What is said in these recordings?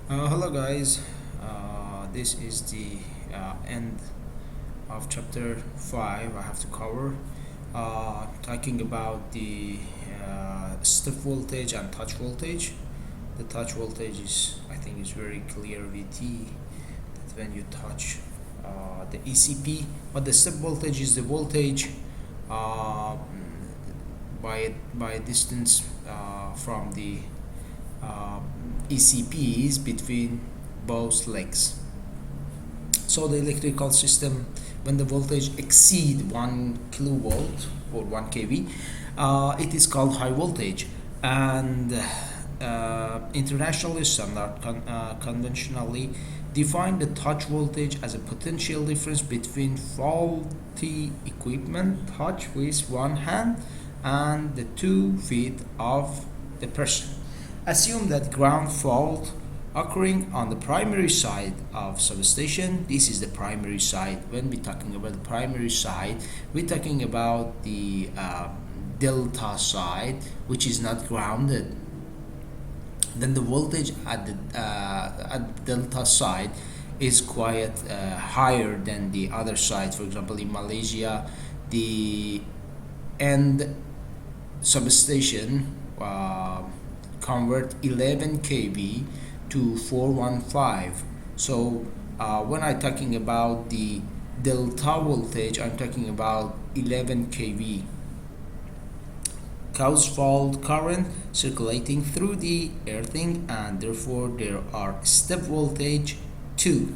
Hello guys, this is the end of chapter 5 I have to cover, talking about the step voltage and touch voltage. The touch voltage is, I think, is very clear VT, that when you touch the ECP, but the step voltage is the voltage uh, by distance from the uh, ECPs between both legs. So the electrical system, when the voltage exceed 1 kilovolt or 1 kV, it is called high voltage. And internationally standard conventionally define the touch voltage as a potential difference between faulty equipment touch with one hand and the 2 feet of the person. Assume that ground fault occurring on the primary side of substation. This is the primary side. When we're talking about the primary side, we're talking about the delta side, which is not grounded. Then the voltage at the delta side is quite higher than the other side. For example, in Malaysia, the end substation convert 11 kV to 415. So when I'm talking about the delta voltage, I'm talking about 11 kV. Cause fault current circulating through the earthing, and therefore there are step voltage 2.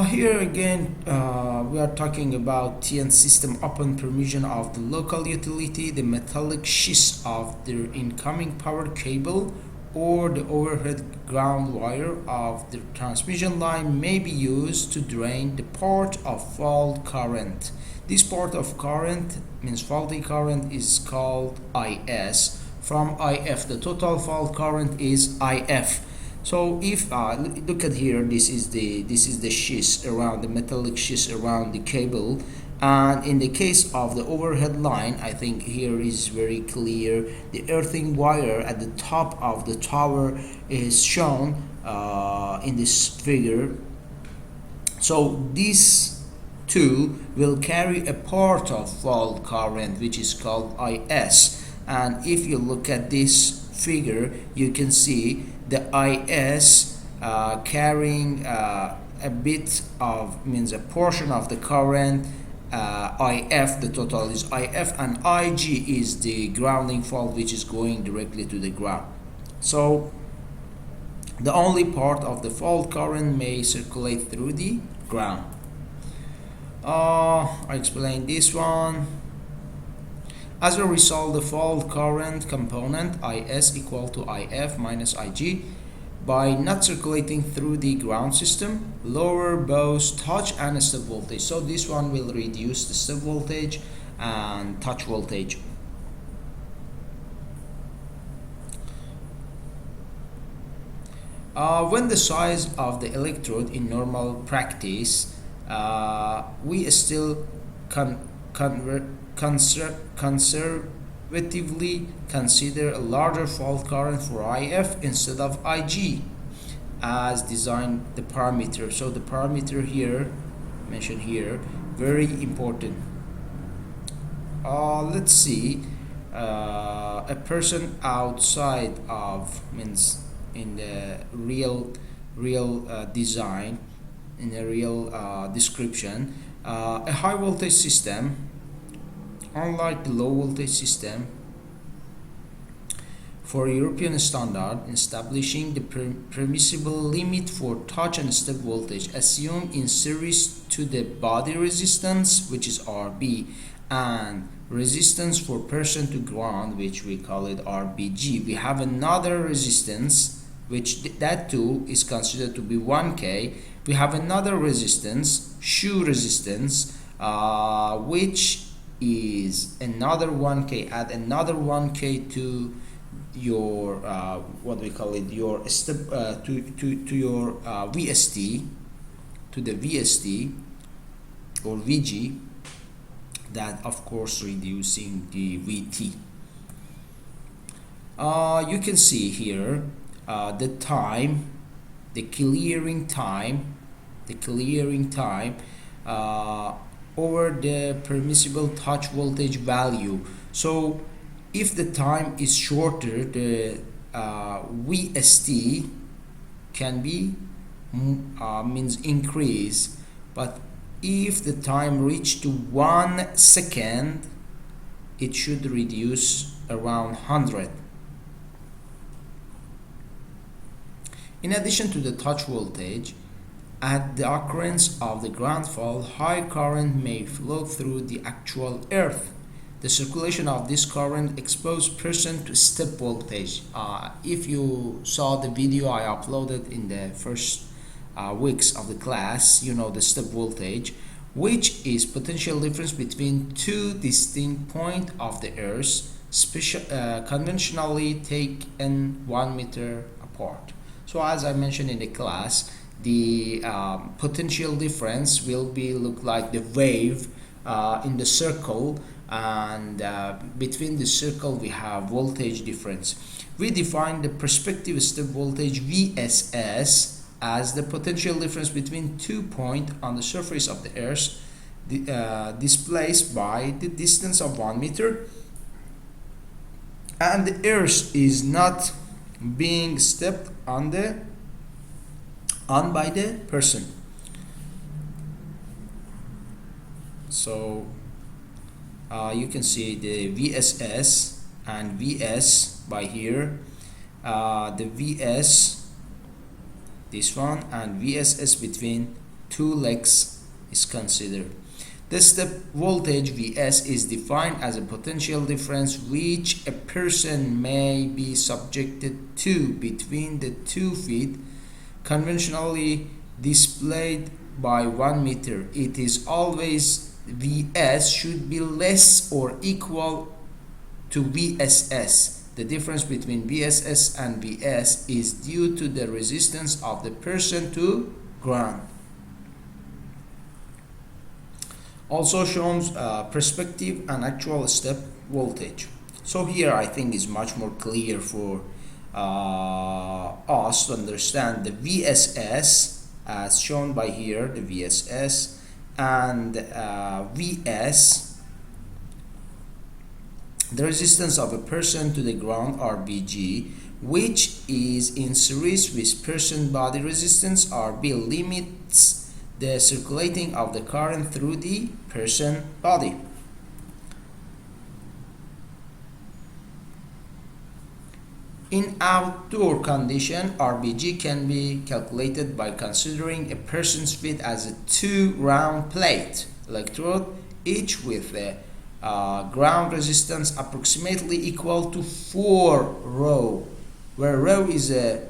Here again, we are talking about TN system upon permission of the local utility. The metallic sheath of their incoming power cable or the overhead ground wire of the transmission line may be used to drain the part of fault current. This part of current means faulty current is called IS. From IF, the total fault current is IF. So if look at here, this is the sheath around the metallic sheath around the cable, and in the case of the overhead line, I think here is very clear. The earthing wire at the top of the tower is shown in this figure. So these two will carry a part of fault current, which is called IS. And if you look at this figure, you can see the IS carrying a bit of, means a portion of the current. IF, the total is IF, and IG is the grounding fault, which is going directly to the ground. So the only part of the fault current may circulate through the ground. I explained this one. As a result, the fault current component IS equal to IF minus IG. By not circulating through the ground system, lower both touch and step voltage. So this one will reduce the step voltage and touch voltage. When the size of the electrode in normal practice, we still conservatively consider a larger fault current for IF instead of IG as designed the parameter. So the parameter here, mentioned here, very important. Let's see, a person outside of, means in the real design, in a real description, a high voltage system, unlike the low voltage system, for European standard, establishing the permissible limit for touch and step voltage assumed in series to the body resistance, which is RB, and resistance for person to ground, which we call it RBG. We have another resistance, which that too is considered to be 1K. We have another resistance, shoe resistance, which is another 1K. Add another 1K to your what we call it, your step to your VST, to the VST or VG, that of course reducing the VT. You can see here the time, the clearing time over the permissible touch voltage value. So if the time is shorter, the VST can be means increase, but if the time reached to 1 second, it should reduce around 100. In addition to the touch voltage, at the occurrence of the ground fault, high current may flow through the actual earth. The circulation of this current exposes person to step voltage. If you saw the video I uploaded in the first weeks of the class, you know the step voltage, which is potential difference between two distinct points of the earth, conventionally taken 1 meter apart. So as I mentioned in the class, the potential difference will be look like the wave in the circle, and between the circle we have voltage difference. We define the perspective step voltage VSS as the potential difference between 2 points on the surface of the earth displaced by the distance of 1 meter, and the earth is not being stepped on by the person. So you can see the VSS and VS by here. The VS, this one, and VSS between two legs is considered. The step voltage Vs is defined as a potential difference which a person may be subjected to between the 2 feet conventionally displayed by 1 meter. It is always Vs should be less or equal to VSS. The difference between VSS and Vs is due to the resistance of the person to ground. Also shows perspective and actual step voltage. So here I think is much more clear for us to understand the VSS as shown by here, the VSS, and VS, the resistance of a person to the ground, RBG, which is in series with person body resistance, RB, limits the circulating of the current through the person body. In outdoor condition, RBG can be calculated by considering a person's feet as a 2 round plate electrode, each with a ground resistance approximately equal to 4 rho, where rho is a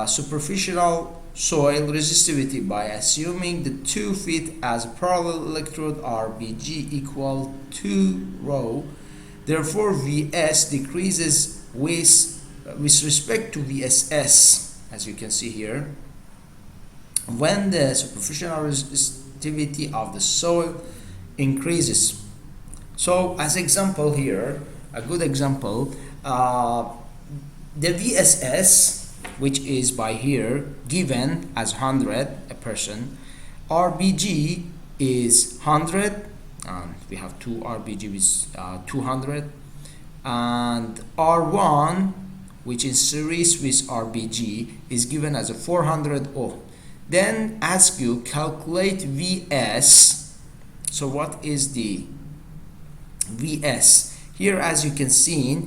superficial soil resistivity. By assuming the 2 feet as a parallel electrode, RBG equal 2 rho, therefore Vs decreases with respect to VSS, as you can see here, when the superficial resistivity of the soil increases. So as example here, a good example, the VSS, which is by here given as 100 a person, RBG is 100, and we have 2 RBG with 200, and R1, which is series with RBG, is given as a 400 ohm. Then ask you calculate VS. So what is the VS? Here, as you can see,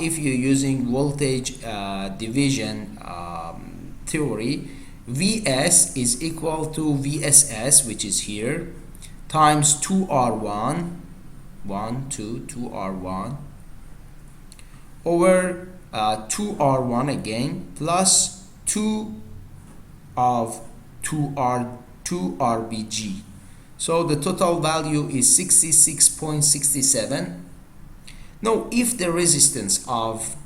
if you're using voltage division theory, Vs is equal to VSS, which is here, times 2R1, 2R1, over 2R1 again, plus 2 of 2RBG. So the total value is 66.67. Now, if the resistance of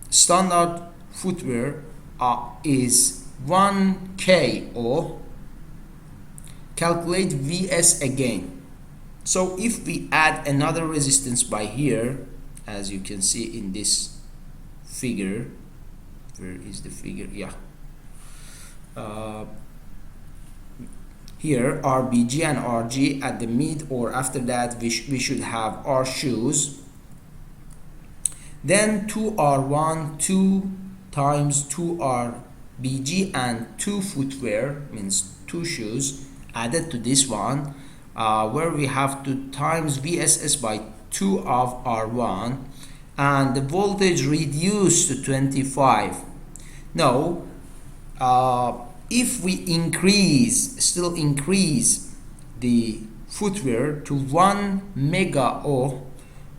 standard footwear is 1 kΩ, calculate Vs again. So if we add another resistance by here, as you can see in this figure. Where is the figure? Yeah. Here RBG and RG at the mid, or after that we should have R shoes. Then 2R1, 2 times 2RBG and 2 footwear, means 2 shoes, added to this one, where we have to times VSS by 2 of R1, and the voltage reduced to 25. Now, if we still increase the footwear to 1 mega ohm,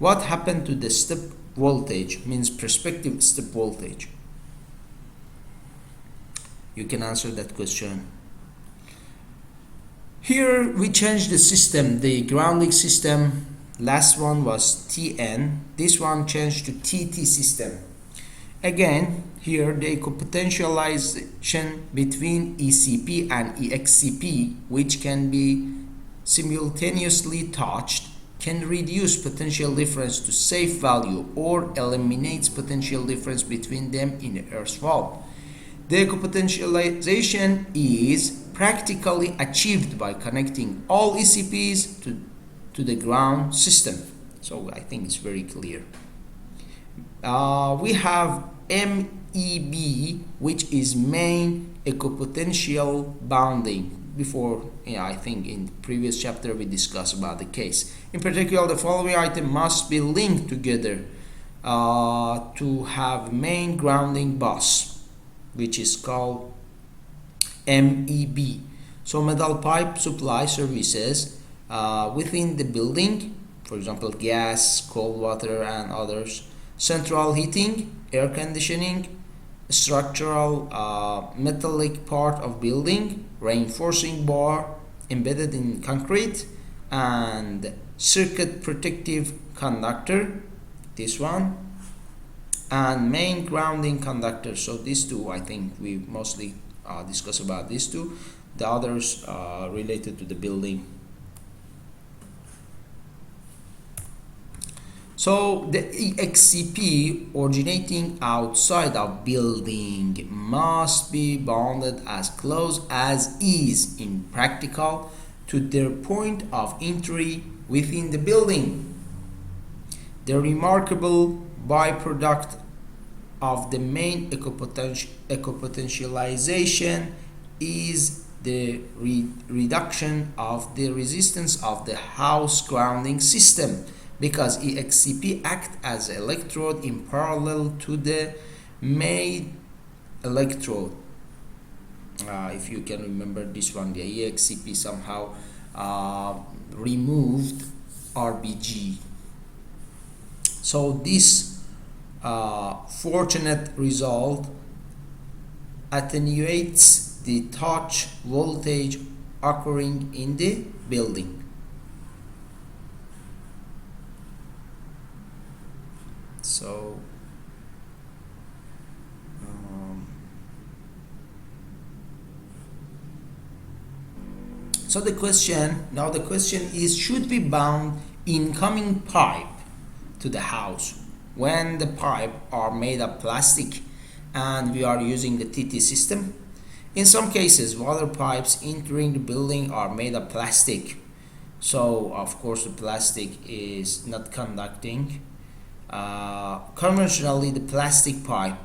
what happened to the step voltage, means prospective step voltage? You can answer that question. Here we changed the system, the grounding system. Last one was TN, this one changed to TT system. Again, here the equipotentialization between ECP and EXCP, which can be simultaneously touched, can reduce potential difference to safe value or eliminates potential difference between them in the earth valve. The equipotentialization is practically achieved by connecting all ECPs to the ground system. So I think it's very clear. We have MEB, which is main equipotential bounding. Before, I think in the previous chapter we discussed about the case. In particular, the following item must be linked together to have main grounding bus, which is called MEB. So metal pipe supply services within the building, for example gas, cold water and others, central heating, air conditioning, structural metallic part of building, reinforcing bar embedded in concrete, and circuit protective conductor, this one, and main grounding conductor. So these two, I think we mostly discuss about these two. The others related to the building. So the EXCP originating outside of building must be bounded as close as is in practical to their point of entry within the building. The remarkable byproduct of the main equipotentialization is the reduction of the resistance of the house grounding system, because EXCP act as electrode in parallel to the main electrode. If you can remember this one, the EXCP somehow removed RBG. So this fortunate result attenuates the touch voltage occurring in the building. So the question is, should we bound incoming pipe to the house when the pipe are made of plastic and we are using the TT system? In some cases, water pipes entering the building are made of plastic, so of course the plastic is not conducting. Conventionally, the plastic pipe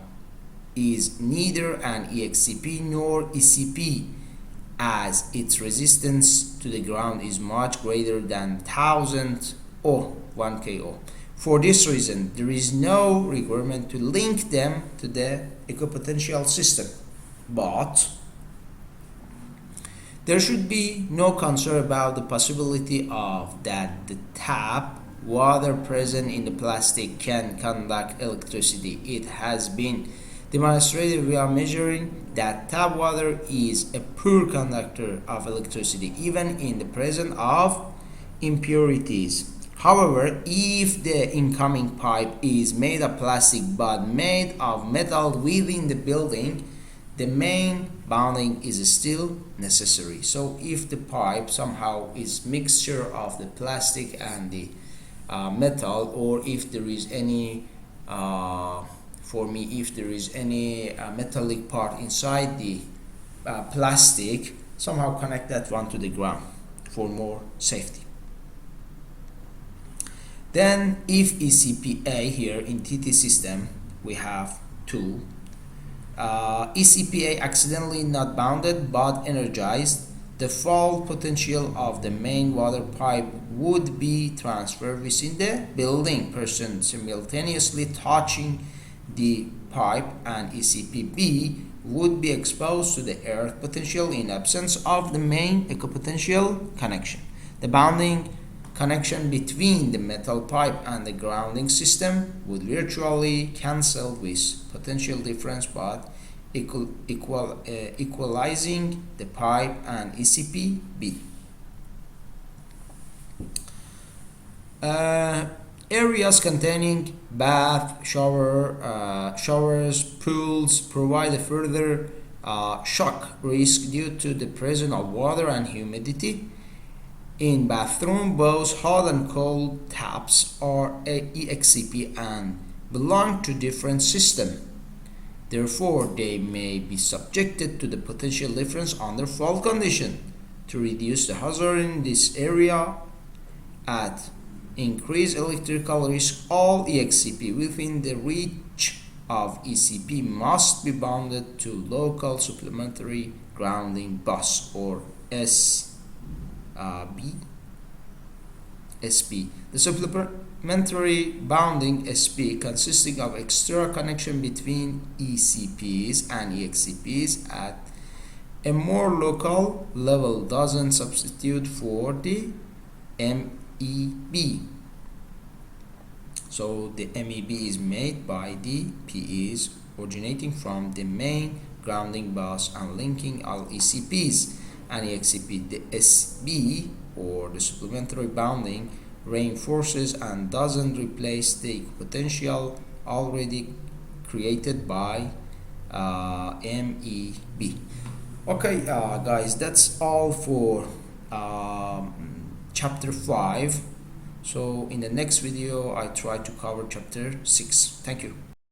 is neither an EXCP nor ECP, as its resistance to the ground is much greater than 1000 or 1 kΩ. For this reason, there is no requirement to link them to the equipotential system, but there should be no concern about the possibility of that the tap water present in the plastic can conduct electricity. It has been demonstrated via measuring that tap water is a poor conductor of electricity, even in the presence of impurities. However, if the incoming pipe is made of plastic but made of metal within the building, the main bounding is still necessary. So if the pipe somehow is mixture of the plastic and the metal, or if there is any for me if there is any metallic part inside the plastic. Somehow connect that one to the ground for more safety. Then if ECPA here in TT system we have two, ECPA accidentally not bounded but energized, the fault potential of the main water pipe would be transferred within the building. Person simultaneously touching the pipe and ECPB would be exposed to the earth potential in absence of the main equipotential connection. The bounding connection between the metal pipe and the grounding system would virtually cancel with potential difference but equalizing the pipe and ECPB. Areas containing bath, showers, pools provide a further shock risk due to the presence of water and humidity. In bathroom, both hot and cold taps are EXCP and belong to different systems. Therefore, they may be subjected to the potential difference under fault condition. To reduce the hazard in this area at increased electrical risk, all EXCP within the reach of ECP must be bounded to local supplementary grounding bus or SP. The supplementary bounding SP consisting of extra connection between ECPs and EXCPs at a more local level doesn't substitute for the MEB. So the MEB is made by the PEs originating from the main grounding bus and linking all ECPs and EXCP. The SB or the supplementary bounding reinforces and doesn't replace the potential already created by MEB. Okay, guys, that's all for chapter 5. So in the next video I try to cover chapter 6. Thank you.